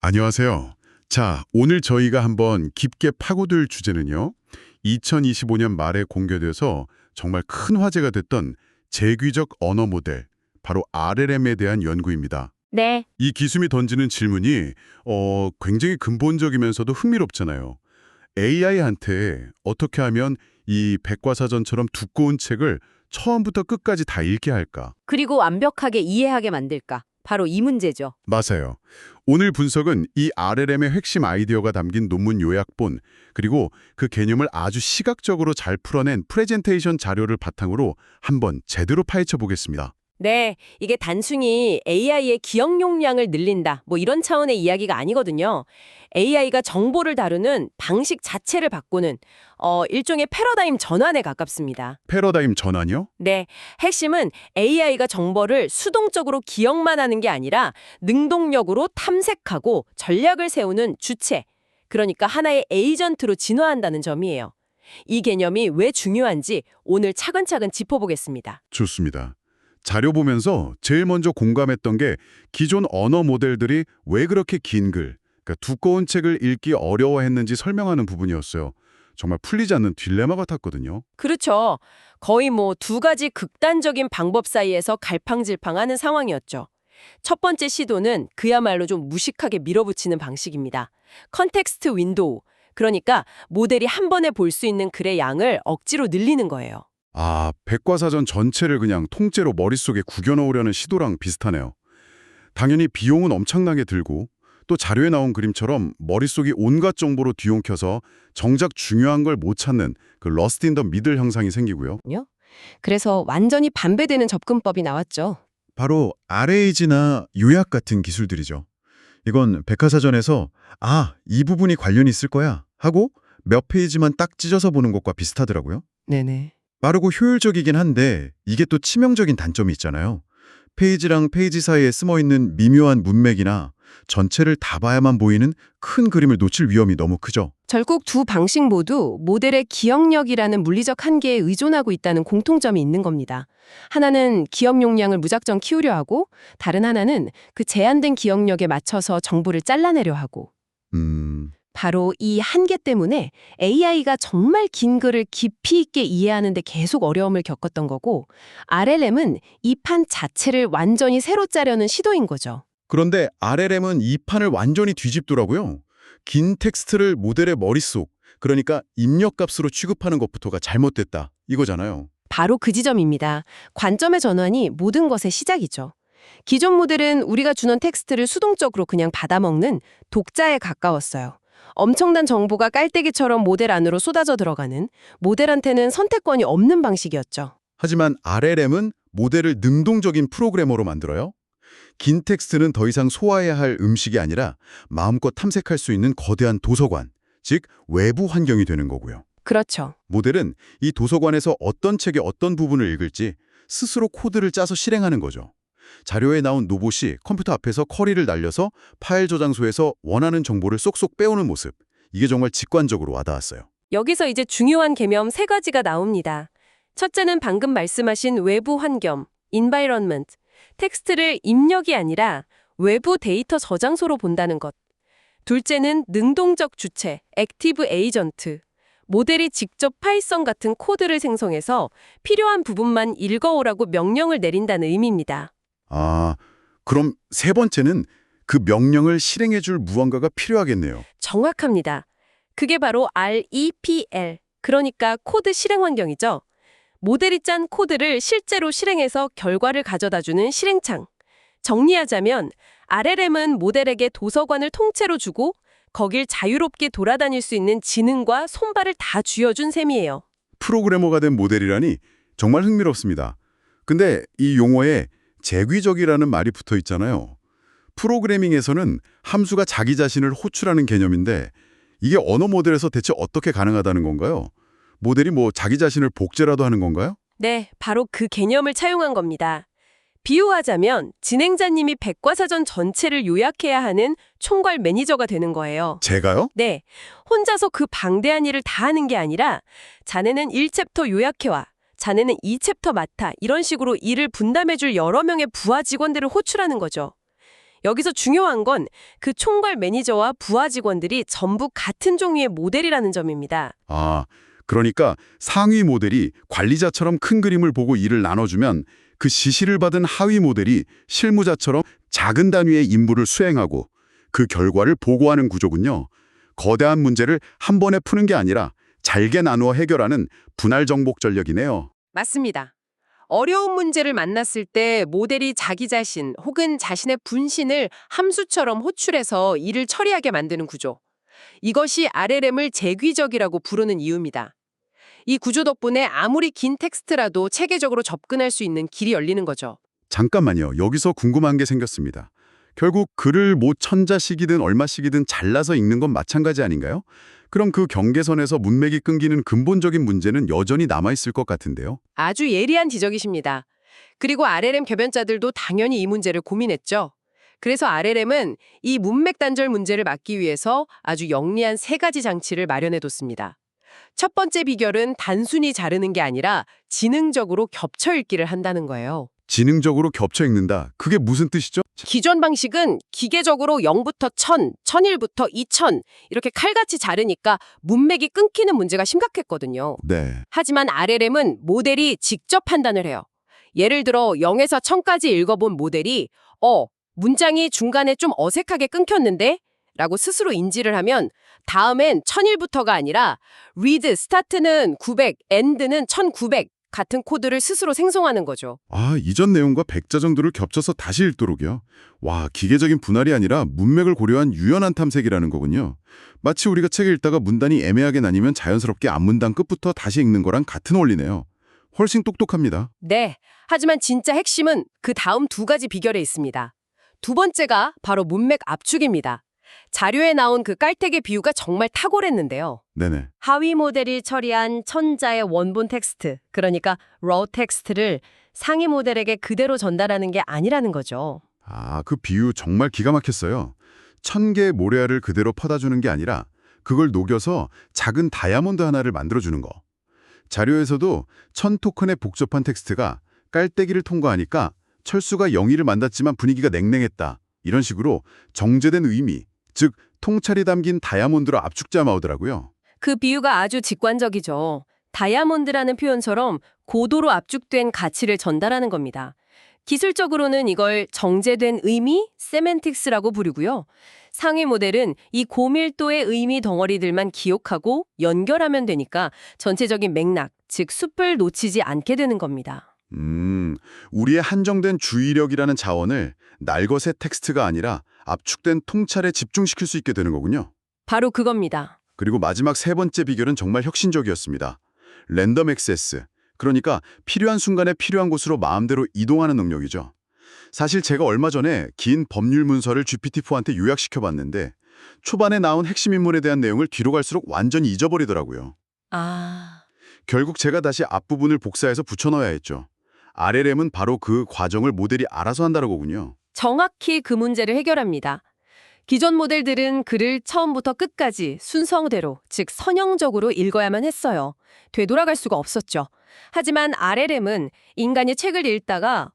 안녕하세요. 자, 오늘 저희가 한번 깊게 파고들 주제는요. 2025년 말에 공개돼서 정말 큰 화제가 됐던 재귀적 언어 모델, 바로 RLM에 대한 연구입니다. 네, 이 기술이 던지는 질문이 굉장히 근본적이면서도 흥미롭잖아요. AI한테 어떻게 하면 이 백과사전처럼 두꺼운 책을 처음부터 끝까지 다 읽게 할까? 그리고 완벽하게 이해하게 만들까? 바로 이 문제죠. 맞아요. 오늘 분석은 이 RLM의 핵심 아이디어가 담긴 논문 요약본, 그리고 그 개념을 아주 시각적으로 잘 풀어낸 프레젠테이션 자료를 바탕으로 한번 제대로 파헤쳐 보겠습니다. 네, 이게 단순히 AI의 기억 용량을 늘린다, 뭐 이런 차원의 이야기가 아니거든요. AI가 정보를 다루는 방식 자체를 바꾸는 일종의 패러다임 전환에 가깝습니다. 패러다임 전환이요? 네, 핵심은 AI가 정보를 수동적으로 기억만 하는 게 아니라 능동적으로 탐색하고 전략을 세우는 주체, 그러니까 하나의 에이전트로 진화한다는 점이에요. 이 개념이 왜 중요한지 오늘 차근차근 짚어보겠습니다. 좋습니다. 자료 보면서 제일 먼저 공감했던 게 기존 언어 모델들이 왜 그렇게 긴 글, 그러니까 두꺼운 책을 읽기 어려워했는지 설명하는 부분이었어요. 정말 풀리지 않는 딜레마 같았거든요. 그렇죠. 거의 뭐 두 가지 극단적인 방법 사이에서 갈팡질팡하는 상황이었죠. 첫 번째 시도는 그야말로 좀 무식하게 밀어붙이는 방식입니다. 컨텍스트 윈도우, 그러니까 모델이 한 번에 볼 수 있는 글의 양을 억지로 늘리는 거예요. 아, 백과사전 전체를 그냥 통째로 머릿속에 구겨 넣으려는 시도랑 비슷하네요. 당연히 비용은 엄청나게 들고 또 자료에 나온 그림처럼 머릿속이 온갖 정보로 뒤엉켜서 정작 중요한 걸 못 찾는 그 러스트 인 더 미들 현상이 생기고요. 그래서 완전히 반배되는 접근법이 나왔죠. 바로 RAG나 요약 같은 기술들이죠. 이건 백과사전에서 이 부분이 관련이 있을 거야 하고 몇 페이지만 딱 찢어서 보는 것과 비슷하더라고요. 네네. 빠르고 효율적이긴 한데 이게 또 치명적인 단점이 있잖아요. 페이지랑 페이지 사이에 숨어있는 미묘한 문맥이나 전체를 다 봐야만 보이는 큰 그림을 놓칠 위험이 너무 크죠. 결국 두 방식 모두 모델의 기억력이라는 물리적 한계에 의존하고 있다는 공통점이 있는 겁니다. 하나는 기억 용량을 무작정 키우려 하고, 다른 하나는 그 제한된 기억력에 맞춰서 정보를 잘라내려 하고. 바로 이 한계 때문에 AI가 정말 긴 글을 깊이 있게 이해하는 데 계속 어려움을 겪었던 거고, RLM은 이 판 자체를 완전히 새로 짜려는 시도인 거죠. 그런데 RLM은 이 판을 완전히 뒤집더라고요. 긴 텍스트를 모델의 머릿속, 그러니까 입력값으로 취급하는 것부터가 잘못됐다, 이거잖아요. 바로 그 지점입니다. 관점의 전환이 모든 것의 시작이죠. 기존 모델은 우리가 주는 텍스트를 수동적으로 그냥 받아먹는 독자에 가까웠어요. 엄청난 정보가 깔때기처럼 모델 안으로 쏟아져 들어가는, 모델한테는 선택권이 없는 방식이었죠. 하지만 RLM은 모델을 능동적인 프로그래머로 만들어요. 긴 텍스트는 더 이상 소화해야 할 음식이 아니라 마음껏 탐색할 수 있는 거대한 도서관, 즉 외부 환경이 되는 거고요. 그렇죠. 모델은 이 도서관에서 어떤 책의 어떤 부분을 읽을지 스스로 코드를 짜서 실행하는 거죠. 자료에 나온 로봇이 컴퓨터 앞에서 커리를 날려서 파일 저장소에서 원하는 정보를 쏙쏙 빼오는 모습. 이게 정말 직관적으로 와닿았어요. 여기서 이제 중요한 개념 세 가지가 나옵니다. 첫째는 방금 말씀하신 외부 환경, environment. 텍스트를 입력이 아니라 외부 데이터 저장소로 본다는 것. 둘째는 능동적 주체, 액티브 에이전트. 모델이 직접 파이썬 같은 코드를 생성해서 필요한 부분만 읽어오라고 명령을 내린다는 의미입니다. 그럼 세 번째는 그 명령을 실행해줄 무언가가 필요하겠네요. 정확합니다. 그게 바로 REPL, 그러니까 코드 실행 환경이죠. 모델이 짠 코드를 실제로 실행해서 결과를 가져다주는 실행창. 정리하자면 RLM은 모델에게 도서관을 통째로 주고 거길 자유롭게 돌아다닐 수 있는 지능과 손발을 다 쥐어준 셈이에요. 프로그래머가 된 모델이라니 정말 흥미롭습니다. 근데 이 용어에 재귀적이라는 말이 붙어 있잖아요. 프로그래밍에서는 함수가 자기 자신을 호출하는 개념인데 이게 언어 모델에서 대체 어떻게 가능하다는 건가요? 모델이 자기 자신을 복제라도 하는 건가요? 네, 바로 그 개념을 차용한 겁니다. 비유하자면 진행자님이 백과사전 전체를 요약해야 하는 총괄 매니저가 되는 거예요. 제가요? 네, 혼자서 그 방대한 일을 다 하는 게 아니라 자네는 1챕터 요약해와, 자네는 2챕터 맡아, 이런 식으로 일을 분담해줄 여러 명의 부하 직원들을 호출하는 거죠. 여기서 중요한 건 그 총괄 매니저와 부하 직원들이 전부 같은 종류의 모델이라는 점입니다. 아, 그러니까 상위 모델이 관리자처럼 큰 그림을 보고 일을 나눠주면 그 지시를 받은 하위 모델이 실무자처럼 작은 단위의 임무를 수행하고 그 결과를 보고하는 구조군요. 거대한 문제를 한 번에 푸는 게 아니라 잘게 나누어 해결하는 분할 정복 전략이네요. 맞습니다. 어려운 문제를 만났을 때 모델이 자기 자신 혹은 자신의 분신을 함수처럼 호출해서 일을 처리하게 만드는 구조. 이것이 RLM을 재귀적이라고 부르는 이유입니다. 이 구조 덕분에 아무리 긴 텍스트라도 체계적으로 접근할 수 있는 길이 열리는 거죠. 잠깐만요. 여기서 궁금한 게 생겼습니다. 결국 글을 뭐 천자씩이든 얼마씩이든 잘라서 읽는 건 마찬가지 아닌가요? 그럼 그 경계선에서 문맥이 끊기는 근본적인 문제는 여전히 남아있을 것 같은데요. 아주 예리한 지적이십니다. 그리고 RLM 개변자들도 당연히 이 문제를 고민했죠. 그래서 RLM은 이 문맥 단절 문제를 막기 위해서 아주 영리한 3가지 장치를 마련해뒀습니다. 첫 번째 비결은 단순히 자르는 게 아니라 지능적으로 겹쳐 읽기를 한다는 거예요. 지능적으로 겹쳐 읽는다. 그게 무슨 뜻이죠? 기존 방식은 기계적으로 0부터 1000, 1001부터 2000 이렇게 칼같이 자르니까 문맥이 끊기는 문제가 심각했거든요. 네. 하지만 RLM은 모델이 직접 판단을 해요. 예를 들어 0에서 1000까지 읽어본 모델이 문장이 중간에 좀 어색하게 끊겼는데? 라고 스스로 인지를 하면 다음엔 1001부터가 아니라 read, start는 900, end는 1900 같은 코드를 스스로 생성하는 거죠. 아, 이전 내용과 백자 정도를 겹쳐서 다시 읽도록요. 와, 기계적인 분할이 아니라 문맥을 고려한 유연한 탐색이라는 거군요. 마치 우리가 책을 읽다가 문단이 애매하게 나뉘면 자연스럽게 앞문단 끝부터 다시 읽는 거랑 같은 원리네요. 훨씬 똑똑합니다. 네, 하지만 진짜 핵심은 그 다음 2가지 비결에 있습니다. 두 번째가 바로 문맥 압축입니다. 자료에 나온 그 깔때기 비유가 정말 탁월했는데요. 네네. 하위 모델이 처리한 천자의 원본 텍스트, 그러니까 raw 텍스트를 상위 모델에게 그대로 전달하는 게 아니라는 거죠. 아, 그 비유 정말 기가 막혔어요. 1000개의 모래알을 그대로 퍼다주는 게 아니라 그걸 녹여서 작은 다이아몬드 하나를 만들어주는 거. 자료에서도 1000토큰의 복잡한 텍스트가 깔때기를 통과하니까 철수가 영의를 만났지만 분위기가 냉랭했다. 이런 식으로 정제된 의미, 즉 통찰이 담긴 다이아몬드로 압축자 나오더라고요. 그 비유가 아주 직관적이죠. 다이아몬드라는 표현처럼 고도로 압축된 가치를 전달하는 겁니다. 기술적으로는 이걸 정제된 의미, 세멘틱스라고 부르고요. 상위 모델은 이 고밀도의 의미 덩어리들만 기억하고 연결하면 되니까 전체적인 맥락, 즉 숲을 놓치지 않게 되는 겁니다. 우리의 한정된 주의력이라는 자원을 날것의 텍스트가 아니라 압축된 통찰에 집중시킬 수 있게 되는 거군요. 바로 그겁니다. 그리고 마지막 3번째 비결은 정말 혁신적이었습니다. 랜덤 액세스, 그러니까 필요한 순간에 필요한 곳으로 마음대로 이동하는 능력이죠. 사실 제가 얼마 전에 긴 법률 문서를 GPT-4한테 요약시켜봤는데 초반에 나온 핵심 인물에 대한 내용을 뒤로 갈수록 완전히 잊어버리더라고요. 결국 제가 다시 앞부분을 복사해서 붙여넣어야 했죠. RLM은 바로 그 과정을 모델이 알아서 한다는 거군요. 정확히 그 문제를 해결합니다. 기존 모델들은 글을 처음부터 끝까지 순서대로, 즉 선형적으로 읽어야만 했어요. 되돌아갈 수가 없었죠. 하지만 RLM은 인간이 책을 읽다가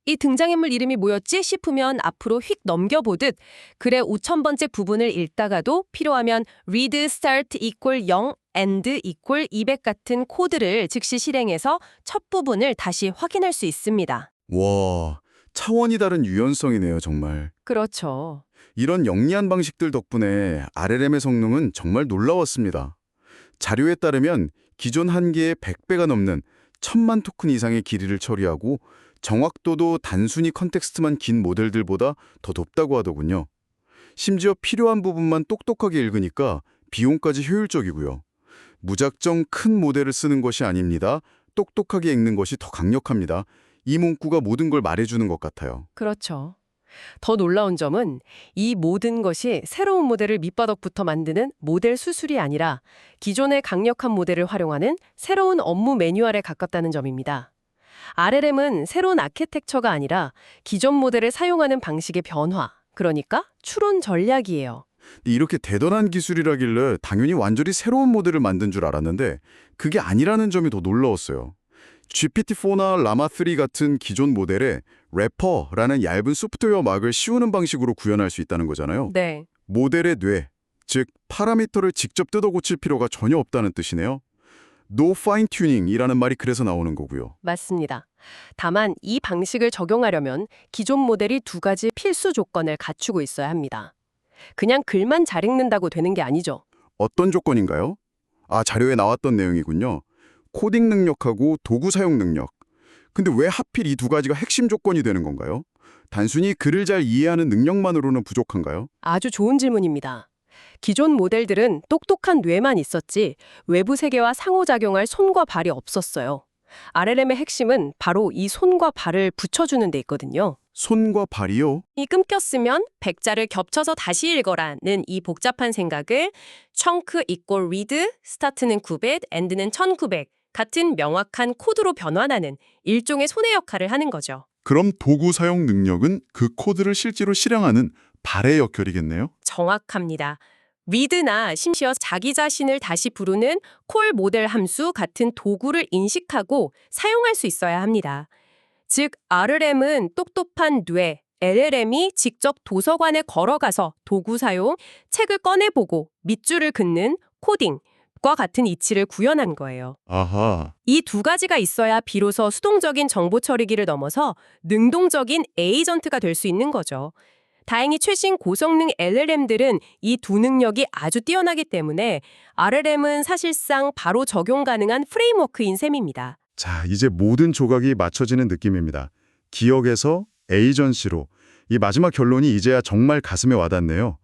이 등장인물 이름이 뭐였지 싶으면 앞으로 휙 넘겨보듯 글의 5000번째 부분을 읽다가도 필요하면 read start equal 0, end equal 200 같은 코드를 즉시 실행해서 첫 부분을 다시 확인할 수 있습니다. 와, 차원이 다른 유연성이네요, 정말. 그렇죠. 이런 영리한 방식들 덕분에 RLM의 성능은 정말 놀라웠습니다. 자료에 따르면 기존 한계의 100배가 넘는 1000만 토큰 이상의 길이를 처리하고 정확도도 단순히 컨텍스트만 긴 모델들보다 더 높다고 하더군요. 심지어 필요한 부분만 똑똑하게 읽으니까 비용까지 효율적이고요. 무작정 큰 모델을 쓰는 것이 아닙니다. 똑똑하게 읽는 것이 더 강력합니다. 이 문구가 모든 걸 말해주는 것 같아요. 그렇죠. 더 놀라운 점은 이 모든 것이 새로운 모델을 밑바닥부터 만드는 모델 수술이 아니라 기존의 강력한 모델을 활용하는 새로운 업무 매뉴얼에 가깝다는 점입니다. RLM은 새로운 아키텍처가 아니라 기존 모델을 사용하는 방식의 변화, 그러니까 추론 전략이에요. 이렇게 대단한 기술이라길래 당연히 완전히 새로운 모델을 만든 줄 알았는데 그게 아니라는 점이 더 놀라웠어요. GPT-4나 라마3 같은 기존 모델에 래퍼라는 얇은 소프트웨어 막을 씌우는 방식으로 구현할 수 있다는 거잖아요. 네. 모델의 뇌, 즉 파라미터를 직접 뜯어 고칠 필요가 전혀 없다는 뜻이네요. No fine tuning이라는 말이 그래서 나오는 거고요. 맞습니다. 다만 이 방식을 적용하려면 기존 모델이 두 가지 필수 조건을 갖추고 있어야 합니다. 그냥 글만 잘 읽는다고 되는 게 아니죠. 어떤 조건인가요? 자료에 나왔던 내용이군요. 코딩 능력하고 도구 사용 능력. 근데 왜 하필 이 두 가지가 핵심 조건이 되는 건가요? 단순히 글을 잘 이해하는 능력만으로는 부족한가요? 아주 좋은 질문입니다. 기존 모델들은 똑똑한 뇌만 있었지 외부 세계와 상호작용할 손과 발이 없었어요. RLM의 핵심은 바로 이 손과 발을 붙여주는 데 있거든요. 손과 발이요? 이 끊겼으면 백자를 겹쳐서 다시 읽어라는 이 복잡한 생각을 chunk equal read, start는 900, end는 1900 같은 명확한 코드로 변환하는 일종의 손의 역할을 하는 거죠. 그럼 도구 사용 능력은 그 코드를 실제로 실행하는 발의 역할이겠네요? 정확합니다. read나 심지어 자기 자신을 다시 부르는 콜 모델 함수 같은 도구를 인식하고 사용할 수 있어야 합니다. 즉, RLM은 똑똑한 뇌, LLM이 직접 도서관에 걸어가서 도구 사용, 책을 꺼내보고 밑줄을 긋는 코딩과 같은 이치를 구현한 거예요. 아하. 이 두 가지가 있어야 비로소 수동적인 정보 처리기를 넘어서 능동적인 에이전트가 될 수 있는 거죠. 다행히 최신 고성능 LLM들은 이 두 능력이 아주 뛰어나기 때문에 RLM은 사실상 바로 적용 가능한 프레임워크인 셈입니다. 자, 이제 모든 조각이 맞춰지는 느낌입니다. 기억에서 에이전시로. 이 마지막 결론이 이제야 정말 가슴에 와닿네요.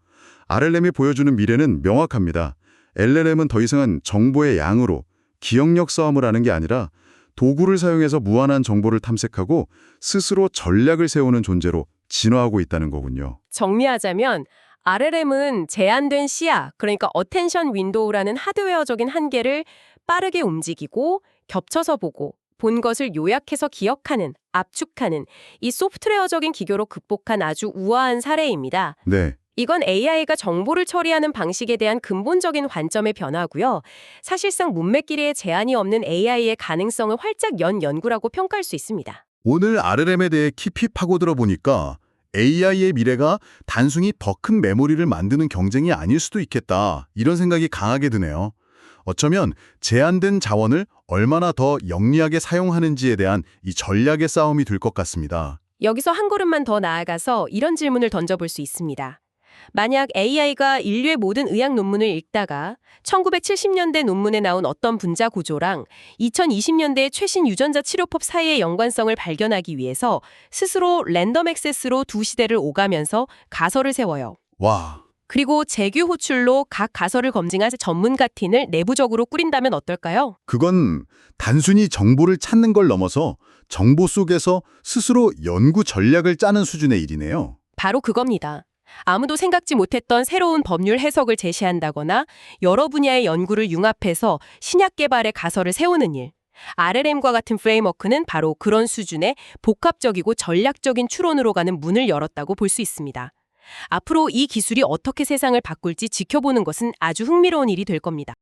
RLM이 보여주는 미래는 명확합니다. LLM은 더 이상은 정보의 양으로 기억력 싸움을 하는 게 아니라 도구를 사용해서 무한한 정보를 탐색하고 스스로 전략을 세우는 존재로 진화하고 있다는 거군요. 정리하자면 RLM은 제한된 시야, 그러니까 어텐션 윈도우라는 하드웨어적인 한계를 빠르게 움직이고 겹쳐서 보고 본 것을 요약해서 기억하는, 압축하는 이 소프트웨어적인 기교로 극복한 아주 우아한 사례입니다. 네. 이건 AI가 정보를 처리하는 방식에 대한 근본적인 관점의 변화고요. 사실상 문맥끼리의 제한이 없는 AI의 가능성을 활짝 연 연구라고 평가할 수 있습니다. 오늘 RLM에 대해 깊이 파고들어 보니까 AI의 미래가 단순히 더 큰 메모리를 만드는 경쟁이 아닐 수도 있겠다. 이런 생각이 강하게 드네요. 어쩌면 제한된 자원을 얼마나 더 영리하게 사용하는지에 대한 이 전략의 싸움이 될 것 같습니다. 여기서 한 걸음만 더 나아가서 이런 질문을 던져볼 수 있습니다. 만약 AI가 인류의 모든 의학 논문을 읽다가 1970년대 논문에 나온 어떤 분자 구조랑 2020년대의 최신 유전자 치료법 사이의 연관성을 발견하기 위해서 스스로 랜덤 액세스로 두 시대를 오가면서 가설을 세워요. 와, 그리고 재규 호출로 각 가설을 검증할 전문가 팀을 내부적으로 꾸린다면 어떨까요? 그건 단순히 정보를 찾는 걸 넘어서 정보 속에서 스스로 연구 전략을 짜는 수준의 일이네요. 바로 그겁니다. 아무도 생각지 못했던 새로운 법률 해석을 제시한다거나 여러 분야의 연구를 융합해서 신약 개발의 가설을 세우는 일. RLM과 같은 프레임워크는 바로 그런 수준의 복합적이고 전략적인 추론으로 가는 문을 열었다고 볼 수 있습니다. 앞으로 이 기술이 어떻게 세상을 바꿀지 지켜보는 것은 아주 흥미로운 일이 될 겁니다.